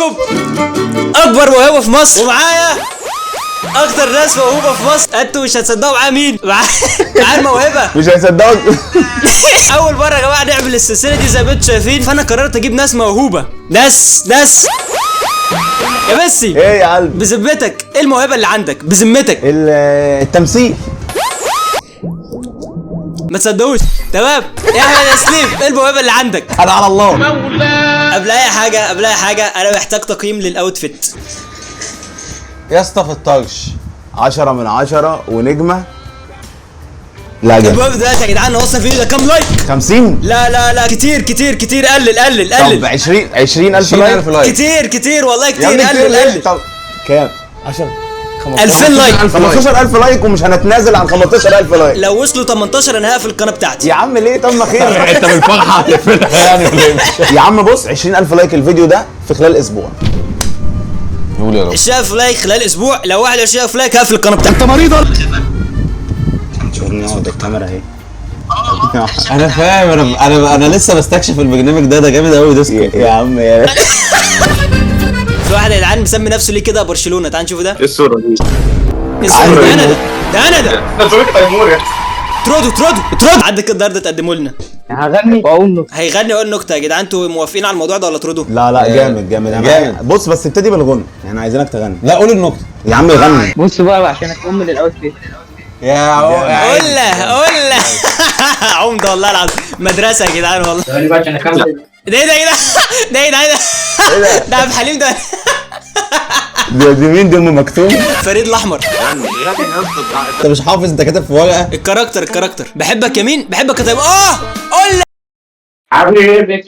موهوب، اكبر موهبه في مصر، ومعايا اكتر ناس موهوبه في مصر. انتوا مش هتصدقوا معايا مين معايا الموهبه. مش هيصدقك. اول مره يا جماعه نعمل السلسله دي زي ما انتم شايفين، فانا قررت اجيب ناس موهوبه، ناس يا ميسي. ايه يا قلبي؟ بذمتك ايه الموهبه اللي عندك بذمتك؟ التمثيل. ما تصدقوش. تمام يا احمد يا سليم، ايه الموهبه اللي عندك؟ انا على الله. قبل اي حاجه انا محتاج تقييم للاوتفيت. يا اسطى في الطرش 10 من 10 ونجمه. لا جامد. المهم دلوقتي يا جدعان نوصل الفيديو ده كام لايك؟ 50. لا كتير قلل طب 20,000 لايك. كتير والله كتير. يا ابني قلل. طب كام؟ 10 2000 لايك. 15000 لايك ومش هنتنازل عن 15000 لايك. لو وصلوا 18 انا هقفل القناه بتاعتي. يا عم ليه؟ طب ما خير. انت بالفرحه هتقفلها يعني ولا ايه؟ يا عم بص 20000 لايك الفيديو ده في خلال اسبوع. قول يا رب. 20,000 لايك خلال اسبوع. لو 21,000 لايك هقفل القناه بتاعتي. انت مريض ولا شوفني اقعد الكاميرا اهي. انا فاهم. انا لسه بستكشف البرنامج ده جامد قوي. ده يا عم يا في واحد يا جدعان مسمي نفسه ليه كده برشلونه. تعال نشوف ده. ايه الصورة دي؟ الصورة ده انا ده ده صورة تيمور يا ترودو عندك النهارده تقدموا لنا. هغني واقول نكته. هيغني ويقول نكته. يا جدعان انتوا موافقين على الموضوع ده ولا ترودو؟ لا جامد جامد. بص بس ابتدي بالغنى، احنا عايزينك تغني. لا قول النكته يا عم غني. بص بقى عشان اكمل الاوتفيت. يا قول له عمده والله العظيم. مدرسه يا جدعان والله. ثواني بقى عشان اكمل. ده ده عبد الحليم ده. دي مين؟ دي ام مكتوم. فريد الاحمر. انت مش حافظ؟ انت كاتب في ورقه. الكاركتر بحبك يا مين؟ بحبك يا طيب. قول له حبيبي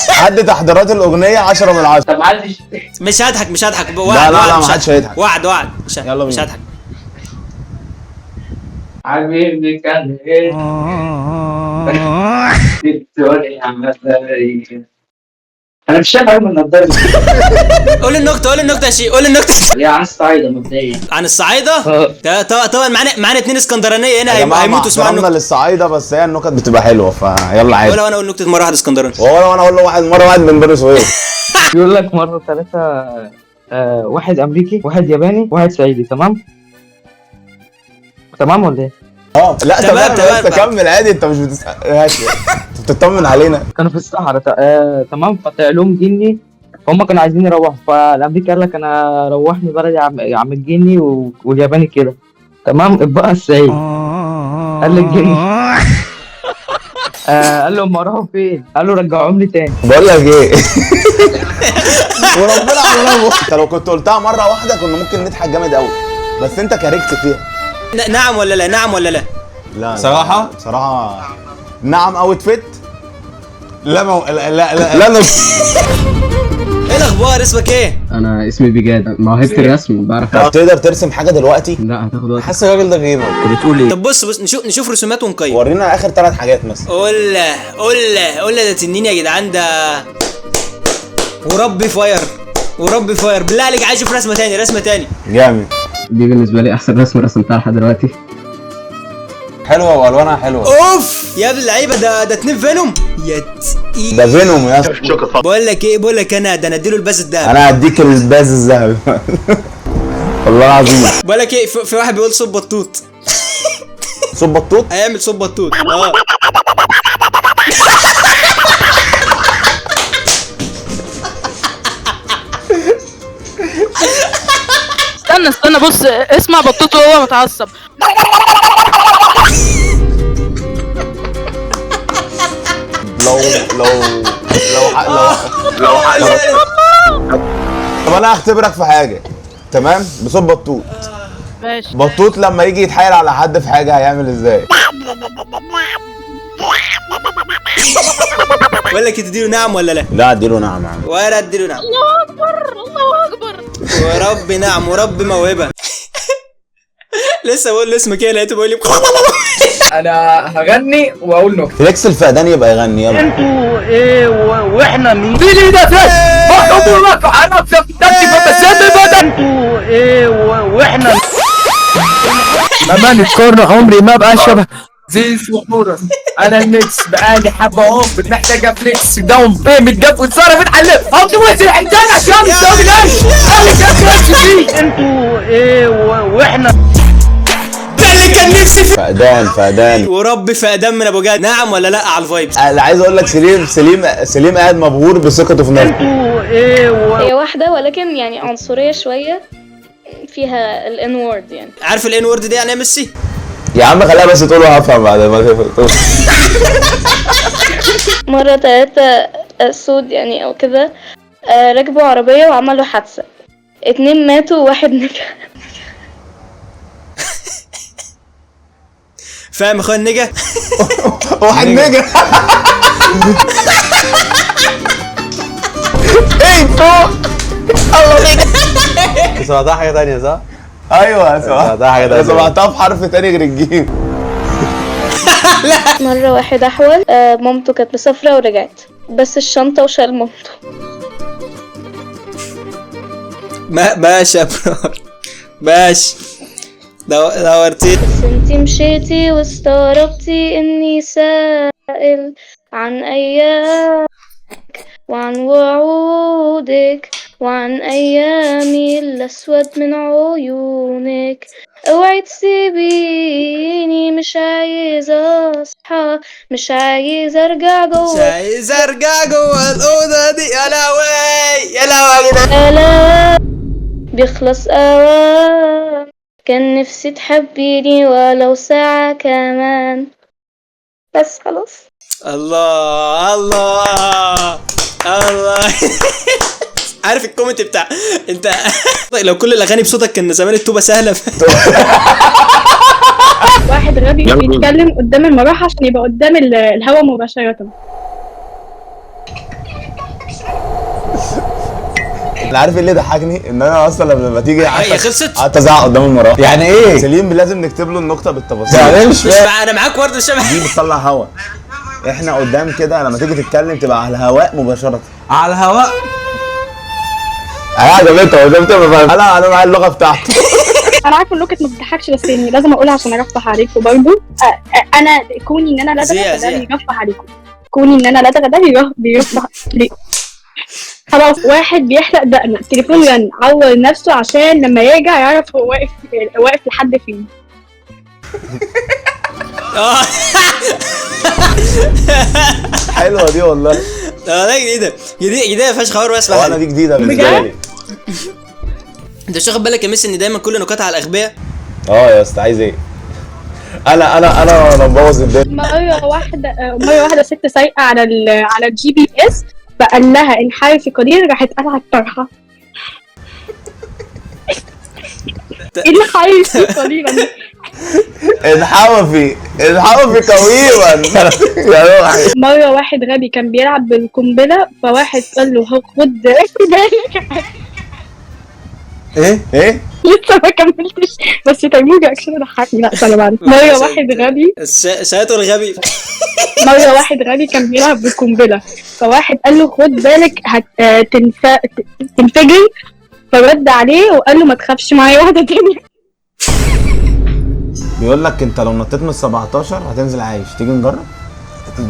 حد تحضيرات الاغنيه 10 من 10. طب معلش. مش هضحك. لا ما حدش هيضحك. وعد يلا مش بينا. هضحك. حبيبي كان ايه الدنيا مثالية. انا مش شايف حاجه من النضاره دي. قول النكته يا شيخ. قول النكته. ليه عن الصعيدة مبدئيا. عن الصعايده. طبعا معانا 2 اسكندرانيه هنا هيموتوا يسمعوا النكته. للصعايده بس هي النكت بتبقى حلوه فيلا عادي. ولا انا اقول نكته مره واحده اسكندراني. وانا اقول له مره واحد من بني سويف. يقول لك مرة 3 واحد امريكي واحد ياباني واحد صعيدي. تمام ولا ايه؟ لا تمام بس كمل عادي. انت مش بتسال ماشي. انت بتطمن علينا. كانوا في الصحراء تمام. فطلع لهم جني. هم كانوا عايزين يروحوا. فالامريكي قال لك انا روحني بلدي يا عم الجني. والياباني كده تمام. اتبقى السعيد قال للجني قال له هم راحوا فين؟ قال له رجعوهم لي تاني. بقول لك ايه. وربنا على انت لو كنت قلتها مره واحده كنا ممكن نضحك جامد قوي بس انت كاركت فيها. نعم ولا لا؟ لا صراحه نعم اوتفيت. لا ايه الاخبار؟ اسمك ايه؟ انا اسمي بجاد. موهبة الرسم بعرف. تقدر ترسم حاجه دلوقتي؟ لا هتاخد وقت. حاسس الراجل ده غيبه. بتقول ايه؟ طب بص نشوف رسومات ونقيم. ورينا اخر 3 حاجات مثلا. قول ده تنين يا جدعان ده. وربي فاير بالله عليك عايز اشوف رسمه تاني. جامد. دي بالنسبة لي احسن رسمة رسمتها لحد دلوقتي. حلوه والوانها حلوه. اوف يا ابن اللعيبه. ده 2 فينوم يا تقيل. ده فينوم يا اسطى. بقول لك انا اديله الباز الدهب. انا هديك الباز الذهبي. والله العظيم. بقول لك ايه، في واحد بيقول صوت بطوط. صوت بطوط. هيعمل صوت بطوط. استنى بص اسمع بطوط وهو متعصب. لو طب انا هختبرك في حاجه. تمام بصوت بطوط. ماشي. بطوط لما يجي يتحايل على حد في حاجه هيعمل ازاي؟ بقول لك تديله نعم ولا لا؟ لا اديله نعم. ولا اديله نعم. الله اكبر. ورب نعم ورب موهبه. لسه بقول له اسمك ايه لقيته بيقول لي انا هغني واقول نكته. فليكس الفقداني يبقى يغني. يلا. انتوا ايه واحنا مين؟ مين اللي ده فين؟ بحكم انا في نفسي بس بدل. انتوا ايه واحنا مباني الكورن عمري ما بقى شبه زيز وحورة. انا الميكس بقالي حبة اهو محتاجة فليكس داون بيمنت جاب وتصرفت على حط وزن الحيتان عشان الدوري الاهلي انا كان نفسي فيه انتوا ايه واحنا ده اللي كان نفسي فيه. فقدان وربي فقدان من ابو جاد. نعم ولا لا على الفايبس؟ انا عايز اقول لك سليم قاعد مبهور بثقته في نفسه. انتوا ايه هي واحدة ولكن يعني عنصرية شوية فيها الان وورد يعني. عارف الان وورد دي يعني ايه ميسي؟ يا عم خليها بس تقول هفهم بعد ما تقول. مرة 3 سود يعني او كده ركبوا عربية وعملوا حادثة، 2 ماتوا و1 نجا. فاهم اخويا النجا؟ واحد نجا. ايه فوق. سمعتها حاجة تانية صح؟ ايوه سمعتها حاجة تانية. سمعتها في حرف تاني غير الجيم. مرة واحد أحول مامته كانت مسافرة ورجعت بس الشنطة وشال مامته. ماشي يا برار ماشي. دورتي. بس انتي مشيتي واستغربتي اني سائل عن ايامك وعن وعودك وعن ايامي الاسود من عيونك. اوعي تسيبيني مش عايزة اصحى مش عايزة ارجع مش جوه. عايز ارجع جوه الاوضه دي. يا لهوي يا لهوي يا جدعان. لا بيخلص اوام كان نفسي تحبيني ولو ساعة كمان بس خلاص. الله الله الله. عارف الكومنت بتاع انت لو كل الاغاني بصوتك كان زمان التوبه سهله. واحد غبي بيتكلم قدام المروحة عشان يبقى قدام الهوا مباشرة. اللي عارف ايه اللي ضحكني ان انا اصلا لما تيجي هي خلصت. قعدت ازعق قدام المرايه. يعني ايه؟ سليم لازم نكتب له النقطه بالتفاصيل. يعني مش انا معاك ورده شبه دي بتطلع هوا. احنا قدام كده لما تيجي تتكلم تبقى على الهواء مباشره. على الهواء. قاعد يا بنت قدام تبقى انا معايا اللغه بتاعته. انا عارفه النكت ما بتضحكش بس يعني لازم اقولها عشان ارفه عليكم برضه. انا كوني ان انا لا اتغدى ده بيرفه عليكم. كوني ان انا لا اتغدى بيرفه ليه؟ خلاص واحد بيحلق دقنه التليفون رن عور نفسه عشان لما يرجع يعرف هو واقف لحد فين. حلوه دي والله. لا جديده فشخ. خبر بس انا دي جديده بالنسبه لي. انت مش واخد بالك يا ميسي ان دايما كل نكات على الاغبياء؟ يا اسطى عايز ايه؟ انا مبوظ الدنيا. مرة واحدة ست سايقة على الجي بي اس فقال لها انحرفي قليلا راحت قلعت الطرحة. ايه اللي حرفي قليلا؟ انحرفي قويما. يا روحي. مرة واحد غبي كان بيلعب بالقنبلة فواحد قال له خد بالك. ايه؟ لسه ما كملتش بس تيمور اكشن ضحكني. لا استنى بعد. مرة واحد غبي ساعته الغبي. مرة واحد غبي كان بيلعب بالقنبلة فواحد قال له خد بالك تنفجر فرد عليه وقال له ما تخافش معايا واحدة تانية. بيقول لك انت لو نطيت من 17 هتنزل عايش، تيجي نجرب؟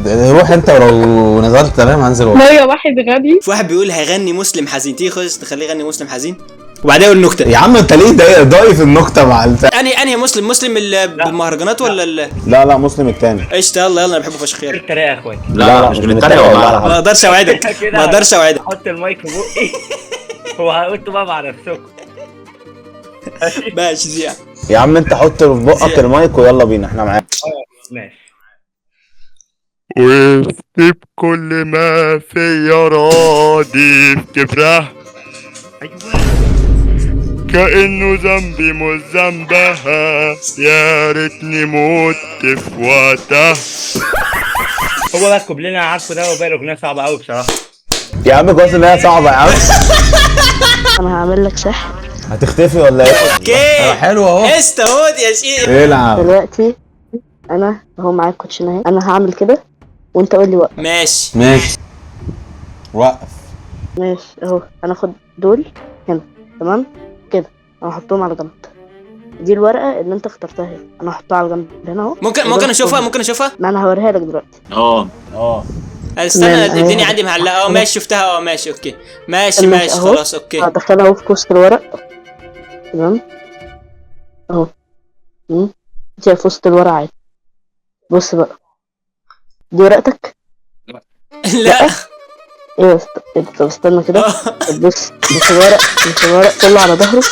روح انت ولو نزلت تمام هنزل. مرة واحد غبي في واحد بيقول هيغني مسلم حزين. تيجي خش تخليه يغني مسلم حزين وبعدين اقول النكته. يا عم انت ليه ضايف النقطه مع انهي مسلم بالمهرجانات ولا لا مسلم التاني. قشطه يلا انا بحبه فشخ. يلا الطريقة يا اخوان. لا مش بنتريق والله. ما اقدرش اوعدك. حط المايك في بقي وهقولوا بقى مع نفسكم. ماشي زيع. يا عم انت حط في بقك المايك ويلا بينا احنا معاك. ماشي. واكتب كل ما فيا راضي تفرح كأنه ذنبي مش ذنبها يا ريتني مت في وقتها. هو بقى كوبلينا عارفه ده وباقي الاغنيه صعبه قوي بصراحه. يا عم كويس ان هي صعبه يا عم. انا هعمل لك سحر. هتختفي ولا ايه؟ اوكي حلو اهو. استهود يا شيخ. العب دلوقتي انا اهو معاك كوتشينه اهي. انا هعمل كده وانت قول لي وقف. ماشي وقف. ماشي اهو. انا اخد دول هنا تمام كده انا هحطهم على جنب. دي الورقه اللي انت اخترتها هنا. انا هحطها على جنب هنا اهو. ممكن اشوفها ما انا هوريها لك دلوقتي. استنى الدنيا عندي معلقه. ماشي شفتها. ماشي اوكي. ماشي خلاص اوكي. هدخلها اهو في وسط الورق. تمام اهو. دي في وسط الورق عادي. بص بقى دي ورقتك. لا ايه طب استنى كده. بص الورق كله على ظهره.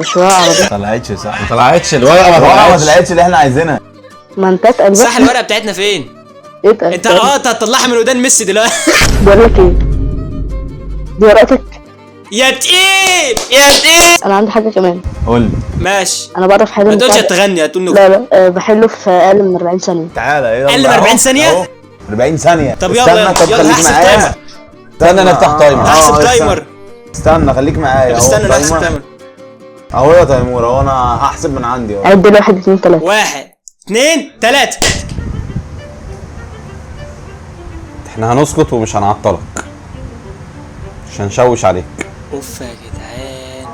شويه على ظهره. طلعتش صح. ما طلعتش الورقه، ما طلعتش اللي احنا عايزينها. ما انت اتقل صح. الورقه بتاعتنا فين؟ اتقل انت هتطلعها من ودان ميسي دلوقتي. بقول لك ايه، دي ورقتك يا تقيل. انا عندي حاجه كمان. قول لي. ماشي. انا بعرف حل ما تقولش تغني. هتقول نكته. لا بحله في اقل من 40 ثانيه. تعالى ايه اقل من 40 ثانيه؟ 40 ثانيه. طب يلا هحسب تايمر. استنى نفتح تايمر. هحسب تايمر. استنى خليك معايا. استنى نحسب تايمر اهو يا تيمور اهو. انا هحسب من عندي اهو. عد 1 2 3. 1 2 3. احنا هنسكت ومش هنعطلك، مش هنشوش عليك. اوف يا جدعان.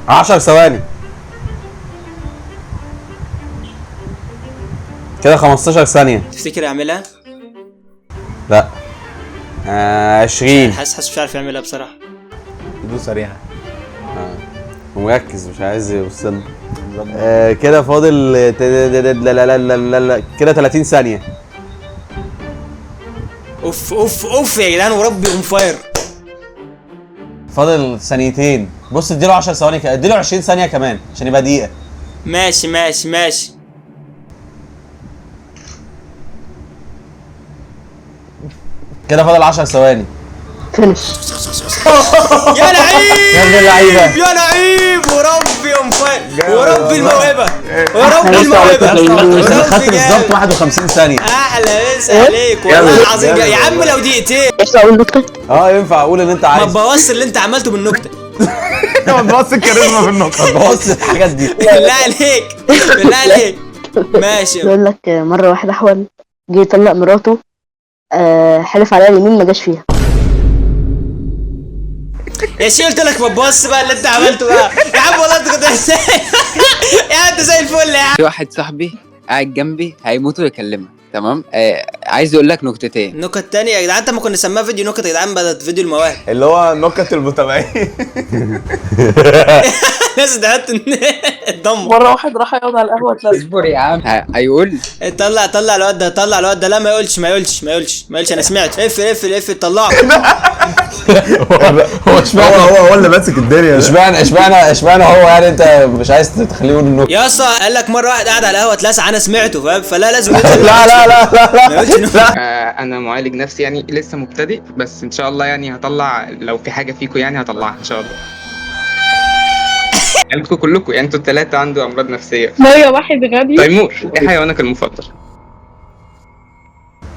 10 ثواني كده. 15 ثانية. تفتكر اعملها؟ لا 20. حاسس مش عارف يعملها بصراحه. دوس سريعه. ومركز مش عايز يوصل. كده فاضل لا كده 30 ثانية. اوف يا جدعان وربي اون فاير. فاضل ثانيتين. بص اديله 10 ثواني كده، اديله 20 ثانية كمان عشان يبقى دقيقة. ماشي. كده فاضل 10 ثواني. فينش. يا لعيب يا ابن اللعيبة. يا لعيب وربي اون فاير. وربي الموهبة. وربي الموهبة. خدت بالظبط 51 ثانية. احلى مسا عليك والله العظيم. يا عم لو دقيقتين. ايش اقول نكته؟ ينفع اقول ان انت ما عايز. تبوظش اللي انت عملته بالنكتة. ما تبص الكاريزما في النقطه. ما تبوظش الحاجات دي. بالله عليك. ماشي. بيقول لك مره واحد احول جه يطلق مراته. حلف عليها اليمين ما جاش فيها. يا شي قلت لك ما تبص بقى اللي انت عملته بقى. يا عم والله انت كنت يا عم انت زي الفل يا عم. في واحد صاحبي قاعد جنبي هيموت ويكلمك. تمام. عايز اقول لك نكتتين. النكت التانية يا جدعان. انت ما كنا نسميها فيديو نكت يا جدعان بدل فيديو المواهب. اللي هو نكت المتابعين. لازم تحط الضم. مرة واحد راح يقعد على القهوة اصبر يا عم. هيقول طلع الواد ده. طلع الواد ده. لا ما يقولش انا سمعت. اقفل طلعه. هو اللي ماسك الدنيا. اشمعنى هو يعني انت مش عايز تخليه يقول النكته؟ يا اسطى قال لك مره واحد قاعد على القهوه اتلسع انا سمعته فاهم. فلا لازم لا. انا معالج نفسي يعني لسه مبتدئ، بس ان شاء الله يعني هطلع لو في حاجه فيكم يعني هطلعها ان شاء الله. انتوا كلكم يعني انتوا الثلاثه عنده امراض نفسيه. مية واحد غبي. تيمور ايه حيوانك المفضل؟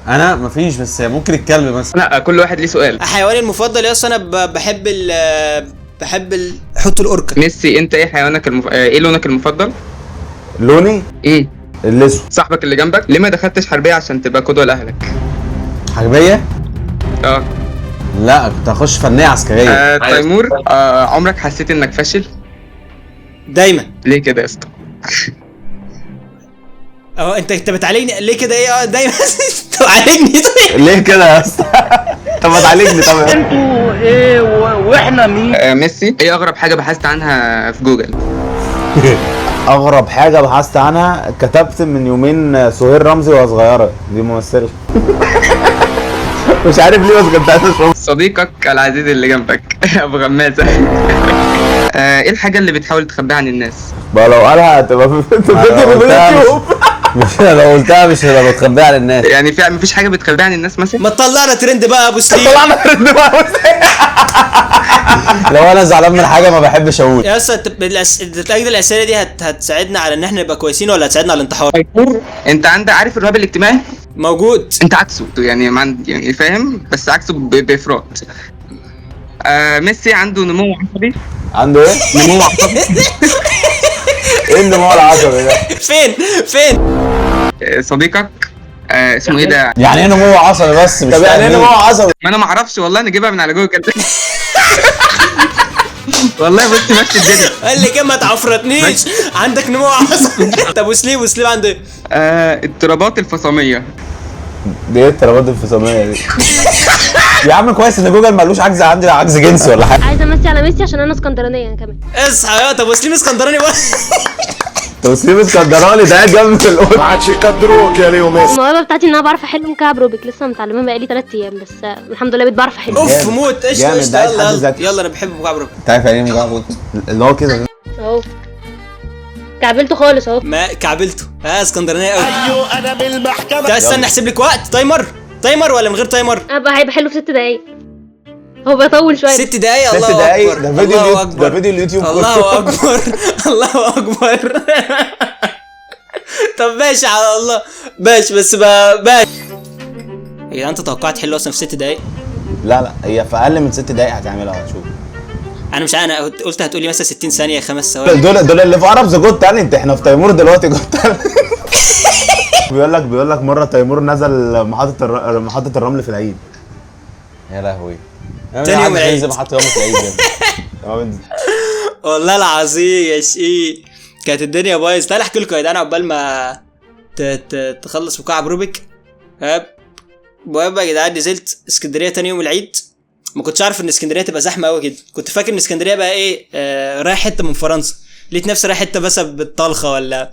انا مفيش، بس ممكن الكلب مثلا. لا كل واحد ليه سؤال. حيواني المفضل يا اسطى انا بحب حوت الأوركا. ميسي انت ايه حيوانك ايه لونك المفضل؟ لوني الاسود. صاحبك اللي جنبك ليه ما دخلتش حربيه عشان تبقى قدوه لاهلك؟ حربيه؟ لا كنت هخش فنيه عسكريه. تيمور عمرك حسيت انك فاشل؟ دايما. ليه كده يا اسطى؟ انت بتعالجني ليه كده؟ ايه دايما تعالجني ليه كده يا اسطى؟ طب ما تعالجني. طب انتوا ايه واحنا مين؟ ميسي ايه اغرب حاجه بحثت عنها في جوجل؟ اغرب حاجه بحثت عنها كتبت من يومين سهير رمزي وهي صغيره. دي ممثله. مش عارف ليه بس كنت عايز اشوف. صديقك العزيز اللي جنبك ابو غمازه. ايه الحاجه اللي بتحاول تخبيها عن الناس؟ بقى لو قالها هتبقى في اليوتيوب. مش لو قلتها مش هتبقى بتخبيها على الناس. يعني مفيش حاجه بتخبيها عن الناس مثلا؟ ما تطلعنا ترند بقى يا ابو سليم. لو انا زعلان من حاجه ما بحبش اقول. يا اسطى التأكيد الاسئله دي هتساعدنا على ان احنا نبقى كويسين ولا هتساعدنا على الانتحار؟ انت عارف الرهاب الاجتماعي؟ موجود. انت عكسه يعني فاهم، بس عكسه بافراط. ميسي عنده نمو عصبي. عنده ايه؟ نمو عصبي. ايه النمو العصبي ده؟ فين؟ صديقك اسمه ايه ده؟ يعني ايه نمو عصبي بس؟ مش طب يعني ايه نمو عصبي؟ ما انا ما اعرفش والله، انا جايبها من على جوجل. والله بص ماشي الدنيا. قال لي كم ما تعفرتنيش، عندك نمو عصبي. طب وسليم عنده ايه؟ اضطرابات الفصامية. دي ايه اضطرابات الفصاميه دي؟ يا عم كويس ان جوجل مالوش عجز، عندي عجز جنسي ولا حاجه. عايزه امسي على ميسي عشان انا اسكندرانيه انا كمان. اصحى يا طب وسليم اسكندراني بقى. توسيم اسكندراني ده جنب في الاوضه. ما عادش يقدروك يا ليو ميسي. الموهبه بتاعتي ان انا بعرف احل مكعب روبيك، لسه متعلمه بقالي 3 ايام بس الحمد لله بقيت بعرف احل. اوف موت. قشطه جامد، قشطه. ده عايز حد يلا ذكي. يلا انا بحب مكعب روبيك. انت عارف يعني ايه مجعبط؟ اللي هو كده. اهو كعبلته خالص اهو. ما كعبلته. اسكندرانيه قوي. ايوه انا بالمحكمة. تعال استنى احسب لك وقت. تايمر ولا من غير تايمر؟ انا هيبقى حلو في 6 دقايق. هو بيطول شويه. 6 دقايق. 6 الله دقايق اكبر. ده فيديو الله اليوتيوب، ده اكبر. فيديو اليوتيوب الله اكبر. الله اكبر. طب ماشي على الله. ماشي بس ماشي. يا جدعان انت توقعت حلو اصلا في 6 دقايق؟ لا هي في اقل من 6 دقايق هتعملها هتشوف. انا مش انا قلت هتقولي مثلا 60 ثانيه 5 ثواني. دول اللي في عرب ذا جوت تالنت. احنا في تيمور دلوقتي جوت تالنت. بيقول لك مره تيمور نزل محطه الرمل في العيد. يا لهوي. تاني يوم العيد. محطة يوم العيد ده. والله العظيم يا شقيق كانت الدنيا بايظ. تعالى احكي لكم يا جدعان عقبال ما تخلص مكعب روبيك. المهم يا جدعان نزلت اسكندريه تاني يوم العيد. ما كنتش عارف ان اسكندريه تبقى زحمه قوي كده. كنت فاكر ان اسكندريه بقى ايه رايح حته من فرنسا. لقيت نفسي رايح حته بس بالطلخه ولا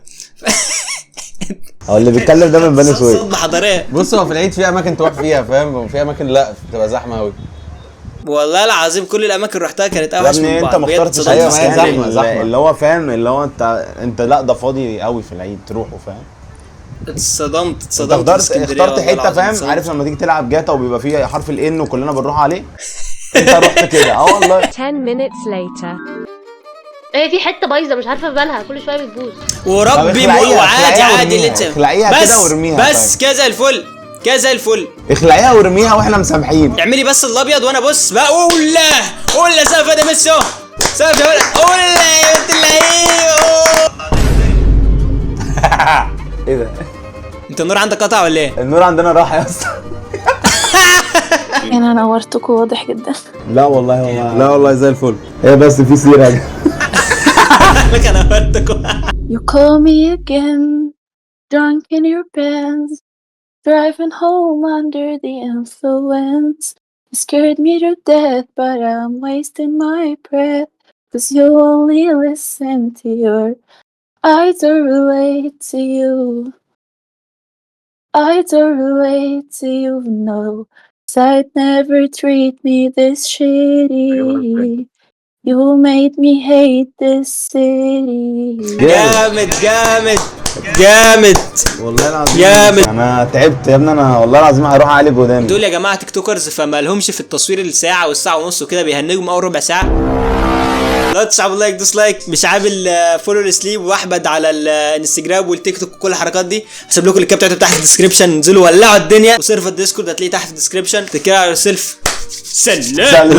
هو اللي بيتكلم ده من بني سويف. صدمه حضاريه. بص هو في العيد في اماكن تروح فيها فاهم، وفي اماكن لا بتبقى زحمه قوي. والله العظيم كل الاماكن اللي رحتها كانت يا اوحش من ابني بعض. انت ما بجد اخترتش صدمت. ايوه ما هي زحمة. اللي هو فاهم، اللي هو انت لا ده فاضي قوي في العيد تروحوا فاهم. اتصدمت انت في اسكندرية اخترت والله حته العظيم. فاهم. عارف لما تيجي تلعب جاتا وبيبقى فيه حرف الان وكلنا بنروح عليه. انت رحت كده والله. 10 minutes later. ايه في حته بايظه مش عارفه بالها كل شويه بتبوظ. وربي اخلعيها وعادي اللي انت اخلعيها كده وارميها. بس كده زي الفل كده زي الفل. اخلعيها وارميها واحنا مسامحين. اعملي بس الابيض وانا بص بقى. قول سقف ده ميسي اهو. سقف ده قول يا بنت اللعيبه. ايه ده؟ انت النور عندك قطع ولا ايه؟ النور عندنا راح يا اسطى. انا نورتكم واضح جدا. لا والله لا والله زي الفل. هي بس في سيره دي. لك انا نورتكم. You call me again, drunk in your pants, driving home under the influence. You scared me to death, but I'm wasting my breath, 'cause you only listen to your I don't relate to you. I don't relate to you, no. 'Cause I'd never treat me this shitty. You made me hate this city. جامد والله العظيم جامد. انا تعبت يا ابني. انا والله العظيم هروح اعالج وداني. دول يا جماعه تيك توكرز فما لهمش في التصوير الساعه والساعه ونص وكده. بيهنجوا اول ربع ساعه. لا تسحبوا لايك دوس لايك. مش عامل فولو لسليب واحمد على الانستجرام والتيك توك وكل الحركات دي. هسيب لكم اللينك بتاعته تحت في الديسكربشن. انزلوا ولعوا الدنيا. وسيرفر الديسكورد هتلاقيه تحت في الديسكربشن. تكير على سيلف. سلام.